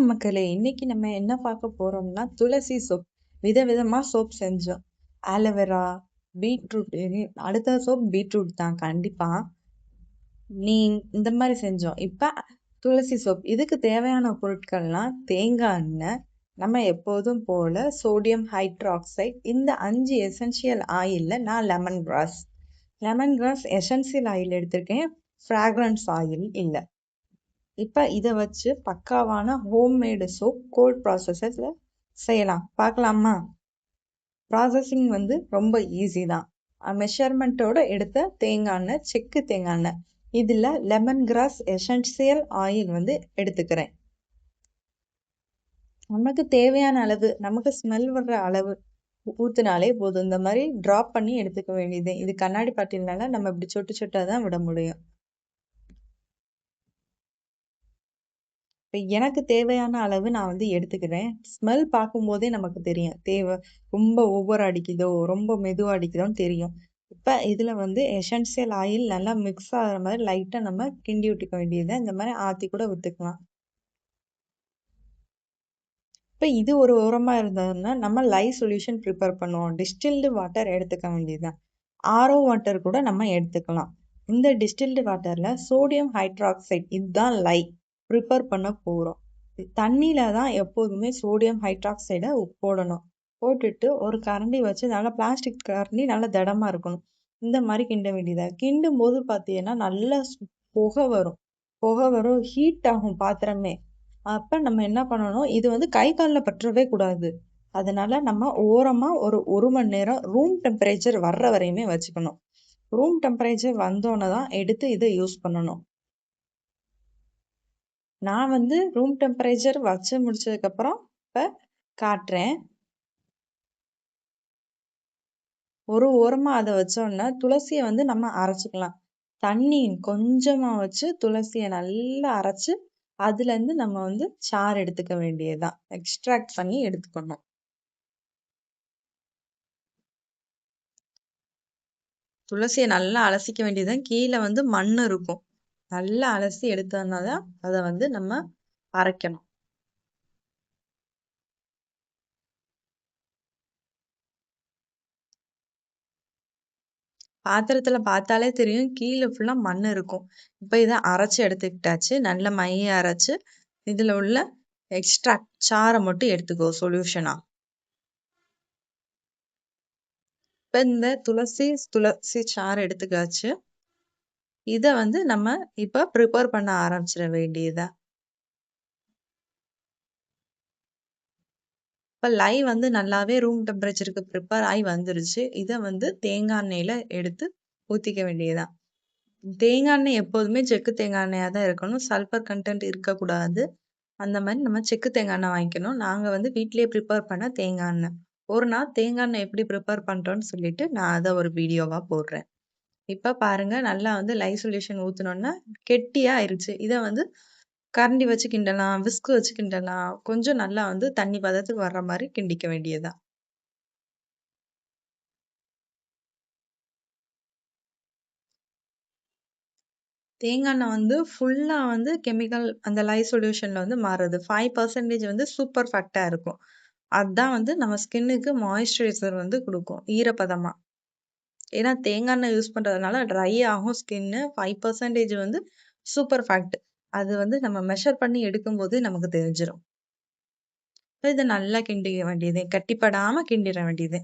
மக்களே! இன்னைக்கு நம்ம என்ன பார்க்க போறோம்னா, துளசி சோப். விதவிதமா சோப் செஞ்சோம். ஆலோவேரா, பீட்ரூட் அடுத்த சோப் பீட்ரூட் தான் கண்டிப்பா. நீ இந்த மாரி செஞ்சோம். இப்ப துளசி சோப். இதுக்கு தேவையான பொருட்கள்லாம் தேங்காய் எண்ணெய், நம்ம எப்போதும் போல சோடியம் ஹைட்ராக்சைடு, இந்த 5 எசென்ஷியல் ஆயில்ல நான் லெமன் கிராஸ் எசென்ஷியல் ஆயில் எடுத்திருக்கேன். ஃப்ராக்ரன்ஸ் ஆயில் இல்ல. இப்ப இத வச்சு பக்காவான ஹோம்மேடு சோப் கோல்ட் ப்ராசஸர்ல செய்யலாம். பார்க்கலாமா? ப்ராசஸிங் வந்து ரொம்ப ஈஸி தான். மெஷர்மெண்ட்டோட எடுத்த தேங்காய் எண்ணெய், செக்கு தேங்காய் எண்ணெய். இதுல லெமன் கிராஸ் எசென்ஷியல் ஆயில் வந்து எடுத்துக்கிறேன். நமக்கு தேவையான அளவு, நமக்கு ஸ்மெல் வர்ற அளவு ஊத்துனாலே போதும். இந்த மாதிரி டிராப் பண்ணி எடுத்துக்க வேண்டியது. இது கண்ணாடி பாட்டில்னால நம்ம இப்படி சொட்டு சொட்டா தான் விட முடியும். இப்போ எனக்கு தேவையான அளவு நான் வந்து எடுத்துக்கிறேன். ஸ்மெல் பார்க்கும்போதே நமக்கு தெரியும். ரொம்ப ஓவர் அடிக்குதோ, ரொம்ப மெதுவாக அடிக்குதோன்னு தெரியும். இப்போ இதில் வந்து எசென்ஷியல் ஆயில் நல்லா மிக்ஸ் ஆகிற மாதிரி லைட்டாக நம்ம கிண்டி விட்டுக்க வேண்டியது. இந்த மாதிரி ஆற்றி கூட விட்டுக்கலாம். இப்போ இது ஒரு ஓரமாக இருந்ததுன்னா நம்ம லைவ் சொல்யூஷன் ப்ரிப்பேர் பண்ணுவோம். டிஸ்டில்டு வாட்டர் எடுத்துக்க வேண்டியதுதான். ஆரோ வாட்டர் கூட நம்ம எடுத்துக்கலாம். இந்த டிஸ்டில்டு வாட்டரில் சோடியம் ஹைட்ராக்சைடு இதுதான் ப்ரிப்பேர் பண்ண போகிறோம். தண்ணியில தான் எப்போதுமே சோடியம் ஹைட்ராக்சைடை போடணும். போட்டுட்டு ஒரு கரண்டி வச்சு நல்லா பிளாஸ்டிக் கரண்டி நல்லா திடமா இருக்கணும். இந்த மாதிரி கிண்ட வேண்டியதா. கிண்டும் போது பார்த்தீங்கன்னா நல்லா புகை வரும், ஹீட் ஆகும் பாத்திரமே. அப்ப நம்ம என்ன பண்ணணும், இது வந்து கை காலில் பற்றவே கூடாது. அதனால நம்ம ஓரமா ஒரு மணி நேரம் ரூம் டெம்பரேச்சர் வர்ற வரையுமே வச்சுக்கணும். ரூம் டெம்பரேச்சர் வந்தோன்னே தான் எடுத்து இதை யூஸ் பண்ணணும். நான் வந்து ரூம் டெம்பரேச்சர் வச்சு முடிச்சதுக்கப்புறம் இப்போ காட்டுறேன். ஒரு ஓரமாக அதை வச்சோன்னா துளசியை வந்து நம்ம அரைச்சிக்கலாம். தண்ணி கொஞ்சமாக வச்சு துளசியை நல்லா அரைச்சு அதுலேருந்து நம்ம வந்து சாறு எடுத்துக்க வேண்டியதுதான். எக்ஸ்ட்ராக்ட் பண்ணி எடுத்துக்கணும். துளசியை நல்லா அலசிக்க வேண்டியதுதான். கீழே வந்து மண் இருக்கும். நல்லா அலசி எடுத்தோம்னா தான் அதை வந்து நம்ம அரைக்கணும். பாத்திரத்துல பார்த்தாலே தெரியும், கீழே ஃபுல்லா மண் இருக்கும். இப்போ இதை அரைச்சு எடுத்துக்கிட்டாச்சு. நல்ல மைய அரைச்சு இதுல உள்ள எக்ஸ்ட்ராக்ட் சாறை மட்டும் எடுத்துக்கோ சொல்யூஷனா. இப்போ இந்த துளசி சாறு எடுத்துக்காச்சு. இதை வந்து நம்ம இப்போ ப்ரிப்பேர் பண்ண ஆரம்பிச்சிட வேண்டியதா. இப்போ வந்து நல்லாவே ரூம் டெம்பரேச்சருக்கு ப்ரிப்பேர் ஆகி வந்துருச்சு. இதை வந்து தேங்காய் எண்ணெயில எடுத்து ஊற்றிக்க வேண்டியதான். தேங்காய் எண்ணெய் எப்போதுமே செக்கு தேங்காய் எண்ணெயாக தான் இருக்கணும். சல்ஃபர் கண்டென்ட் இருக்கக்கூடாது. அந்த மாதிரி நம்ம செக்கு தேங்காய் எண்ணெய் வாங்கிக்கணும். நாங்கள் வந்து வீட்டிலேயே ப்ரிப்பேர் பண்ண தேங்காய் எண்ணெய். ஒரு நாள் தேங்காய் எண்ணெய் எப்படி ப்ரிப்பேர் பண்ணுறோன்னு சொல்லிட்டு நான் அதை ஒரு வீடியோவாக போடுறேன். இப்போ பாருங்க, நல்லா வந்து லைவ் சொல்யூஷன் ஊற்றினோன்னா கெட்டியாக ஆயிடுச்சு. இதை வந்து கரண்டி வச்சு கிண்டலாம், விஸ்கு வச்சு கிண்டலாம். கொஞ்சம் நல்லா வந்து தண்ணி பதத்துக்கு வர்ற மாதிரி கிண்டிக்க வேண்டியதுதான். தேங்காய் எண்ணெய் வந்து ஃபுல்லா வந்து கெமிக்கல் அந்த லைவ் சொல்யூஷன்ல வந்து மாறுது. 5% வந்து சூப்பர் ஃபேக்டா இருக்கும். அதுதான் வந்து நம்ம ஸ்கின்னுக்கு மாய்ஸ்சரைசர் வந்து கொடுக்கும் ஈரப்பதமா. ஏன்னா தேங்காய் எண்ணெய் யூஸ் பண்றதுனால ட்ரை ஆகும் ஸ்கின்னு. 5% வந்து சூப்பர் ஃபேக்ட். அது வந்து நம்ம மெஷர் பண்ணி எடுக்கும்போது நமக்கு தெரிஞ்சிடும். இதை நல்லா கிண்டிக்க வேண்டியது, கட்டிப்படாம கிண்டிட வேண்டியது.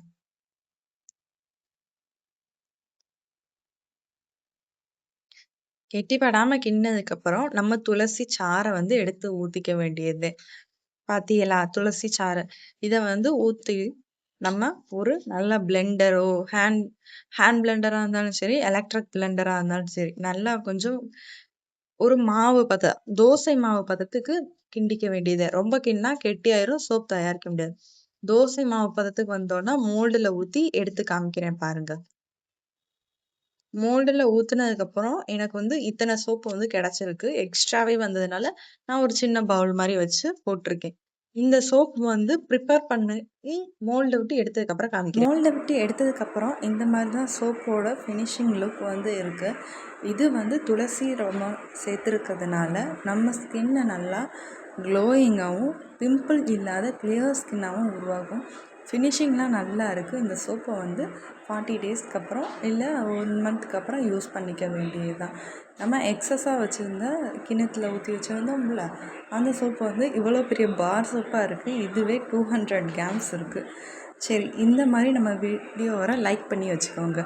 கெட்டிப்படாம கிண்டினதுக்கு அப்புறம் நம்ம துளசி சாறை வந்து எடுத்து ஊத்திக்க வேண்டியது. பாத்தீங்களா, துளசி சாறு. இதை வந்து ஊத்தி நம்ம ஒரு நல்ல பிளெண்டரோ ஹேண்ட் பிளெண்டரா இருந்தாலும் சரி, எலக்ட்ரிக் பிளெண்டரா இருந்தாலும் சரி, நல்லா கொஞ்சம் ஒரு தோசை மாவு பதத்துக்கு கிண்டிக்க வேண்டியது. ரொம்ப கிண்டினா கெட்டியாயிரும், சோப் தயாரிக்க முடியாது. தோசை மாவு பதத்துக்கு வந்தோன்னா மோல்டுல ஊத்தி எடுத்து காமிக்கிறேன் பாருங்க. மோல்டுல ஊத்துனதுக்கு அப்புறம் எனக்கு வந்து இத்தனை சோப்பு வந்து கிடைச்சிருக்கு. எக்ஸ்ட்ராவே வந்ததுனால நான் ஒரு சின்ன பவுல் மாதிரி வச்சு போட்டிருக்கேன். இந்த சோப் வந்து ப்ரிப்பேர் பண்ணி மோல்டை விட்டு எடுத்ததுக்கப்புறம் காமிக்கிறேன். மோல்டை விட்டு எடுத்ததுக்கப்புறம் இந்த மாதிரி தான் சோப்போட ஃபினிஷிங் லுக் வந்து இருக்குது. இது வந்து துளசி ரொம்ப சேர்த்துருக்கிறதுனால நம்ம ஸ்கின்னை நல்லா க்ளோயிங்காகவும் பிம்பிள் இல்லாத கிளியர் ஸ்கின்னாகவும் உருவாகும். ஃபினிஷிங்லாம் நல்லா இருக்குது. இந்த சோப்பை வந்து 40 டேஸ்க்கு அப்புறம் இல்லை 1 மந்த்துக்கு அப்புறம் யூஸ் பண்ணிக்க வேண்டியது தான். நம்ம எக்ஸஸாக வச்சுருந்த கிணத்துல ஊற்றி வச்சுருந்தோம்ல, அந்த சோப்பு வந்து இவ்வளோ பெரிய பார் சோப்பாக இருக்குது. இதுவே 200 கிராம்ஸ் இருக்குது. சரி, இந்த மாதிரி நம்ம வீடியோவை லைக் பண்ணி வச்சுக்கோங்க.